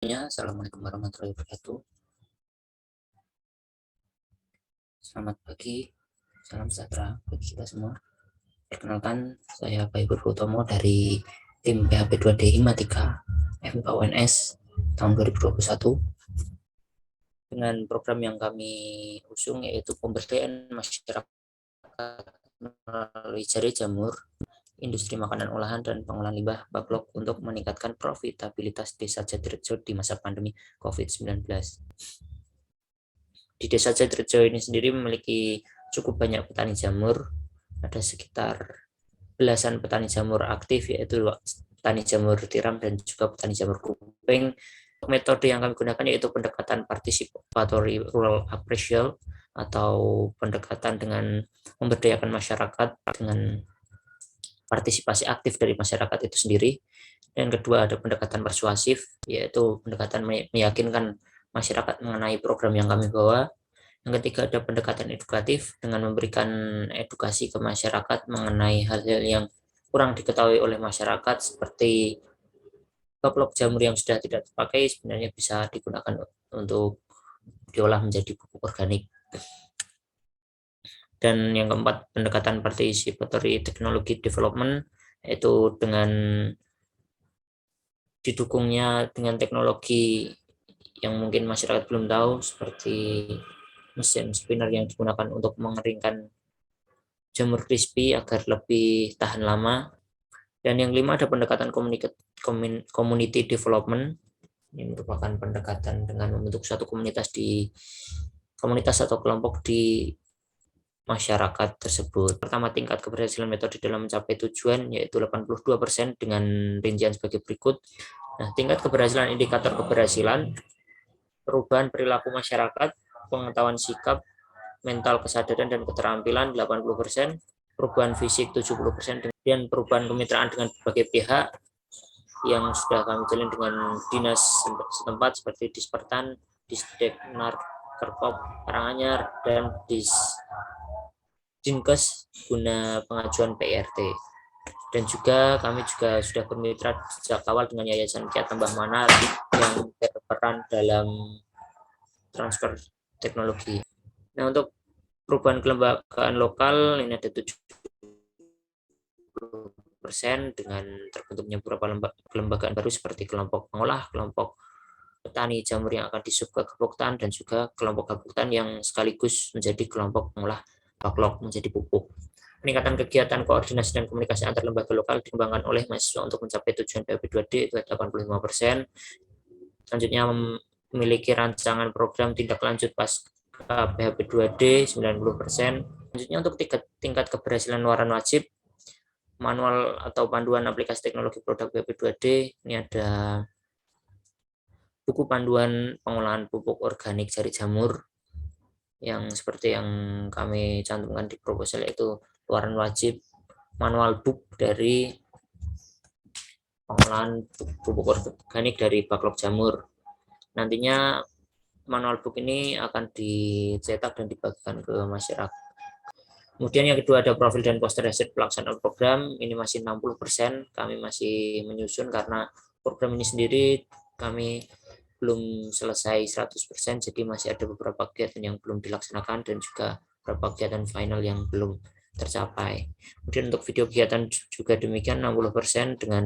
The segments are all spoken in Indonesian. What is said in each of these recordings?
Assalamualaikum warahmatullahi wabarakatuh. Selamat pagi, salam sejahtera bagi kita semua. Perkenalkan, saya Bayu Purwotomo dari tim PHP 2D IMA 3 FMKUNS tahun 2021 dengan program yang kami usung yaitu pemberdayaan masyarakat melalui jari jamur, industri makanan olahan dan pengolahan limbah backlog untuk meningkatkan profitabilitas Desa Jatirejo di masa pandemi COVID-19. Di Desa Jatirejo ini sendiri memiliki cukup banyak petani jamur, ada sekitar belasan petani jamur aktif, yaitu petani jamur tiram dan juga petani jamur kuping. Metode yang kami gunakan yaitu pendekatan participatory rural appraisal atau pendekatan dengan memberdayakan masyarakat dengan partisipasi aktif dari masyarakat itu sendiri. Dan kedua ada pendekatan persuasif, yaitu pendekatan meyakinkan masyarakat mengenai program yang kami bawa. Yang ketiga ada pendekatan edukatif dengan memberikan edukasi ke masyarakat mengenai hal-hal yang kurang diketahui oleh masyarakat seperti backlog jamur yang sudah tidak terpakai sebenarnya bisa digunakan untuk diolah menjadi pupuk organik. Dan yang keempat pendekatan participatory technology development, yaitu dengan didukungnya dengan teknologi yang mungkin masyarakat belum tahu seperti mesin spinner yang digunakan untuk mengeringkan jamur crispy agar lebih tahan lama. Dan yang kelima ada pendekatan community development. Ini merupakan pendekatan dengan membentuk suatu komunitas atau kelompok di masyarakat tersebut. Pertama, tingkat keberhasilan metode dalam mencapai tujuan yaitu 82% dengan rincian sebagai berikut. Nah, tingkat keberhasilan indikator keberhasilan, perubahan perilaku masyarakat, pengetahuan sikap, mental kesadaran dan keterampilan 80%, perubahan fisik 70%, dan perubahan kemitraan dengan berbagai pihak yang sudah kami jalin dengan dinas setempat seperti Dispertan, Disdeknar, Kerpop, Karanganyar, dan Dinkes guna pengajuan PRT. Dan juga kami juga sudah bermitra sejak awal dengan Yayasan Kiat Tambah Mana yang berperan dalam transfer teknologi. Nah, untuk perubahan kelembagaan lokal ini ada 70% dengan terbentuknya beberapa kelembagaan baru seperti kelompok pengolah, kelompok petani jamur yang akan disub ke Gaboktan, dan juga kelompok Gaboktan yang sekaligus menjadi kelompok pengolah backlog menjadi pupuk. Peningkatan kegiatan koordinasi dan komunikasi antar lembaga lokal dikembangkan oleh mahasiswa untuk mencapai tujuan PHP 2D itu 85%. Selanjutnya memiliki rancangan program tindak lanjut pasca PHP 2D 90%. Selanjutnya untuk tingkat keberhasilan luaran wajib, manual atau panduan aplikasi teknologi produk PHP 2D, ini ada buku panduan pengolahan pupuk organik jari jamur yang seperti yang kami cantumkan di proposal, yaitu luaran wajib manual book dari pengolahan pupuk organik dari backlog jamur. Nantinya manual book ini akan dicetak dan dibagikan ke masyarakat. Kemudian yang kedua ada profil dan poster hasil pelaksanaan program, ini masih 60%, kami masih menyusun karena program ini sendiri kami belum selesai 100%, jadi masih ada beberapa kegiatan yang belum dilaksanakan dan juga beberapa kegiatan final yang belum tercapai. Kemudian untuk video kegiatan juga demikian 60%, dengan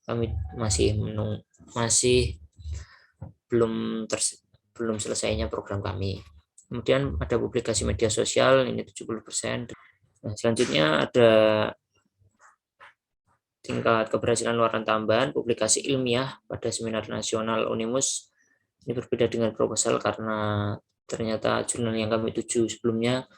kami masih belum selesainya program kami. Kemudian ada publikasi media sosial, ini 70%. Nah, selanjutnya ada tingkat keberhasilan luaran tambahan, publikasi ilmiah pada seminar nasional Unimus. Ini berbeda dengan proposal karena ternyata jurnal yang kami tuju sebelumnya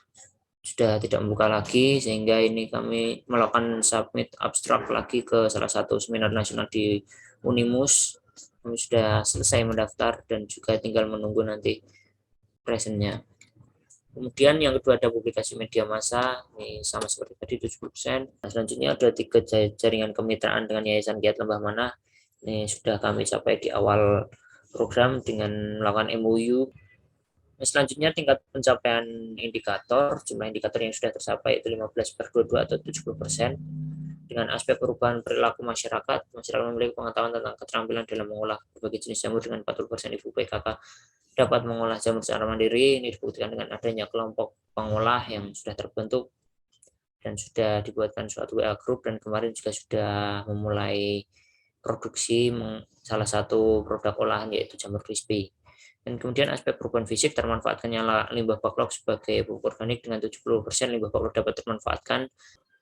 sudah tidak membuka lagi, sehingga ini kami melakukan submit abstrak lagi ke salah satu seminar nasional di Unimus. Kami sudah selesai mendaftar dan juga tinggal menunggu nanti presentnya. Kemudian yang kedua ada publikasi media massa, ini sama seperti tadi 70%. Nah, selanjutnya ada 3 jaringan kemitraan dengan Yayasan Kiat Lembah Mana. Ini sudah kami capai di awal program dengan melakukan MOU. Nah, selanjutnya tingkat pencapaian indikator, jumlah indikator yang sudah tercapai itu 15/22 atau 70%. Dengan aspek perubahan perilaku masyarakat memiliki pengetahuan tentang keterampilan dalam mengolah berbagai jenis jamur. Dengan 40% ibu PKK dapat mengolah jamur secara mandiri. Ini dibuktikan dengan adanya kelompok pengolah yang sudah terbentuk dan sudah dibuatkan suatu WA group, dan kemarin juga sudah memulai produksi salah satu produk olahan yaitu jamur crispy. Dan kemudian aspek perubahan fisik, termanfaatkannya limbah backlog sebagai pupuk organik. Dengan 70% limbah backlog dapat termanfaatkan.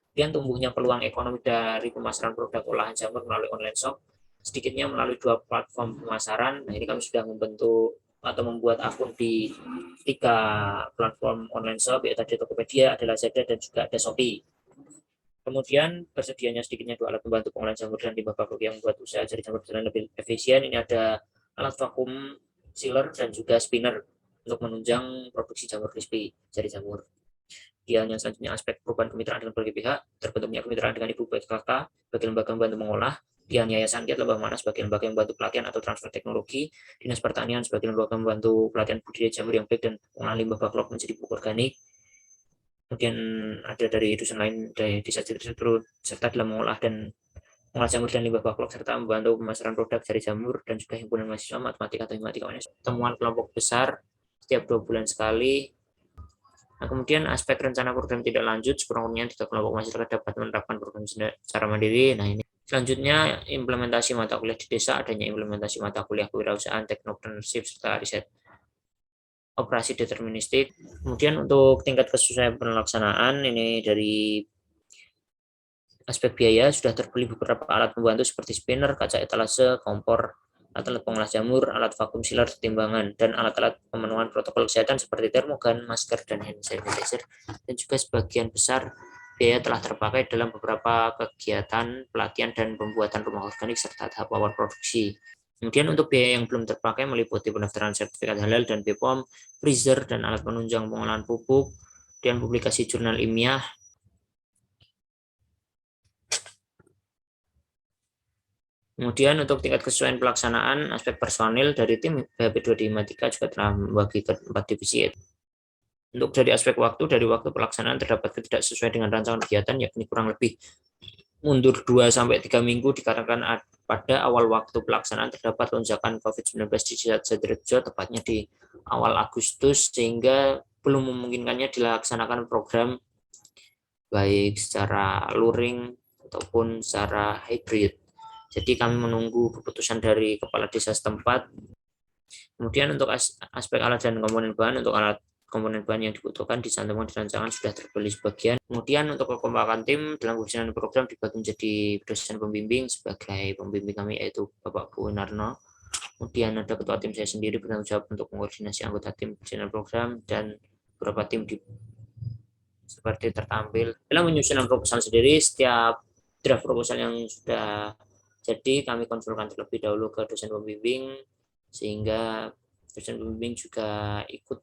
Kemudian tumbuhnya peluang ekonomi dari pemasaran produk olahan jamur melalui online shop, sedikitnya melalui 2 platform pemasaran. Nah, ini kami sudah membentuk atau membuat akun di 3 platform online shop, yaitu ada Tokopedia, ada Lazada, dan juga ada Shopee. Kemudian tersedianya sedikitnya 2 alat pembantu pengolahan jamur dan limbah backlog yang membuat usaha jari jamur berjalan lebih efisien. Ini ada alat vakum sealer dan juga spinner untuk menunjang produksi jamur crispy jari jamur. Yang selanjutnya aspek perubahan kemitraan dengan berbagai pihak, terbentuknya kemitraan dengan Ibu BKK sebagai lembaga membantu mengolah, Yayasan Kiat Lebah Mana sebagai lembaga membantu pelatihan atau transfer teknologi, Dinas Pertanian sebagai lembaga membantu pelatihan budidaya jamur yang baik dan pengolahan limbah backlog menjadi pupuk organik. Kemudian ada dari dusun lain dari desa serta dalam mengolah jamur dan limbah backlog, serta membantu pemasaran produk jari jamur, dan juga himpunan mahasiswa matematika atau himatika. Temuan kelompok besar setiap 2 bulan sekali. Nah, kemudian aspek rencana program tidak lanjut, sekurang-kurangnya 3 kelompok masyarakat dapat menerapkan program secara mandiri. Nah, ini selanjutnya implementasi mata kuliah di desa, adanya implementasi mata kuliah kewirausahaan, teknopreneurship, serta riset operasi deterministik. Kemudian untuk tingkat kesusahan pelaksanaan, ini dari aspek biaya sudah terbeli beberapa alat pembantu seperti spinner, kaca etalase, kompor, alat pengolah jamur, alat vakum sealer, timbangan, dan alat-alat pemenuhan protokol kesehatan seperti termogan, masker, dan hand sanitizer. Dan juga sebagian besar biaya telah terpakai dalam beberapa kegiatan pelatihan dan pembuatan rumah organik serta tahap awal produksi. Kemudian untuk biaya yang belum terpakai meliputi pendaftaran sertifikat halal dan BPOM, freezer, dan alat penunjang pengolahan pupuk, dan publikasi jurnal ilmiah. Kemudian untuk tingkat kesesuaian pelaksanaan, aspek personil dari tim BHP2 di Himatika juga telah membagi ke 4 divisi. Untuk dari aspek waktu, dari waktu pelaksanaan terdapat ketidaksesuaian dengan rancangan kegiatan, yakni kurang lebih mundur 2-3 minggu dikarenakan pada awal waktu pelaksanaan terdapat lonjakan COVID-19 di Sidoarjo, tepatnya di awal Agustus, sehingga belum memungkinkannya dilaksanakan program baik secara luring ataupun secara hybrid. Jadi kami menunggu keputusan dari kepala desa setempat. Kemudian untuk aspek alat dan komponen bahan, untuk alat komponen bahan yang dibutuhkan dicantumkan di rancangan sudah terbeli sebagian. Kemudian untuk kekompakan tim dalam pelaksanaan program dibagi menjadi dosen pembimbing. Sebagai pembimbing kami yaitu Bapak Bu Narno. Kemudian ada ketua tim saya sendiri bertanggung jawab untuk mengkoordinasi anggota tim pelaksanaan program, dan beberapa tim seperti tertampil dalam menyusun proposal sendiri. Setiap draft proposal yang sudah jadi kami konsulkan terlebih dahulu ke dosen pembimbing, sehingga dosen pembimbing juga ikut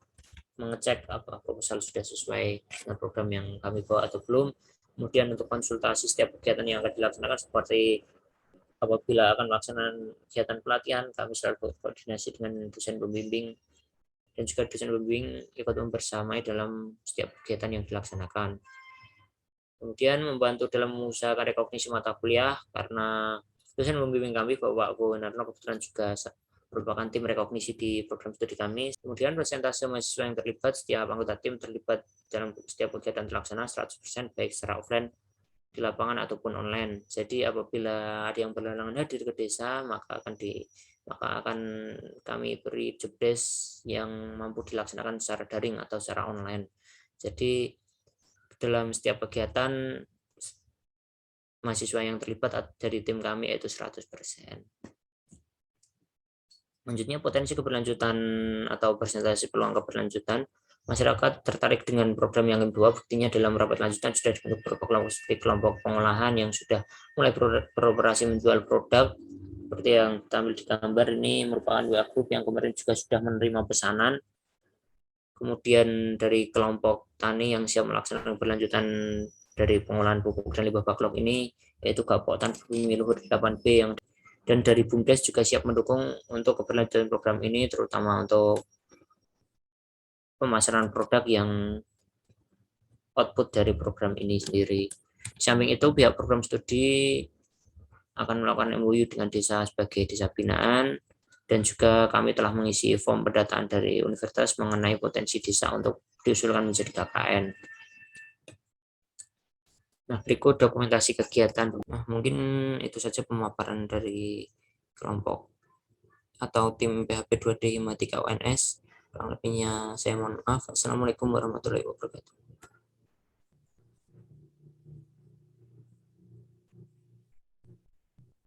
mengecek apakah proposal sudah sesuai dengan program yang kami bawa atau belum. Kemudian untuk konsultasi setiap kegiatan yang akan dilaksanakan, seperti apabila akan melaksanakan kegiatan pelatihan, kami selalu berkoordinasi dengan dosen pembimbing, dan juga dosen pembimbing ikut membersamai dalam setiap kegiatan yang dilaksanakan. Kemudian membantu dalam mengusahakan rekognisi mata kuliah, karena dosen pembimbing kami Bapak Bu Narno kebetulan juga merupakan tim rekognisi di program studi kami. Kemudian persentase mahasiswa yang terlibat, setiap anggota tim terlibat dalam setiap kegiatan terlaksana 100%, baik secara offline di lapangan ataupun online. Jadi apabila ada yang berhalangan hadir ke desa, maka akan kami beri jobdesk yang mampu dilaksanakan secara daring atau secara online. Jadi dalam setiap kegiatan mahasiswa yang terlibat dari tim kami yaitu 100%. Selanjutnya potensi keberlanjutan atau presentasi peluang keberlanjutan. Masyarakat tertarik dengan program yang kedua, buktinya dalam rapat lanjutan sudah dibentuk beberapa kelompok seperti kelompok pengolahan yang sudah mulai beroperasi menjual produk. Seperti yang tampil di gambar ini merupakan WA group yang kemarin juga sudah menerima pesanan. Kemudian dari kelompok tani yang siap melaksanakan keberlanjutan dari pengolahan pupuk dan limbah backlog ini, yaitu Gapok Tan Bumi Luhur 8B, yang dan dari BUMDes juga siap mendukung untuk keberlanjutan program ini, terutama untuk pemasaran produk yang output dari program ini sendiri. Di samping itu, pihak program studi akan melakukan MOU dengan desa sebagai desa binaan, dan juga kami telah mengisi form pendataan dari universitas mengenai potensi desa untuk diusulkan menjadi KKN. Nah, berikut dokumentasi kegiatan. Nah, mungkin itu saja pemaparan dari kelompok atau tim PHP 2D Himatika UNS. Kurang lebihnya saya mohon maaf. Assalamualaikum warahmatullahi wabarakatuh.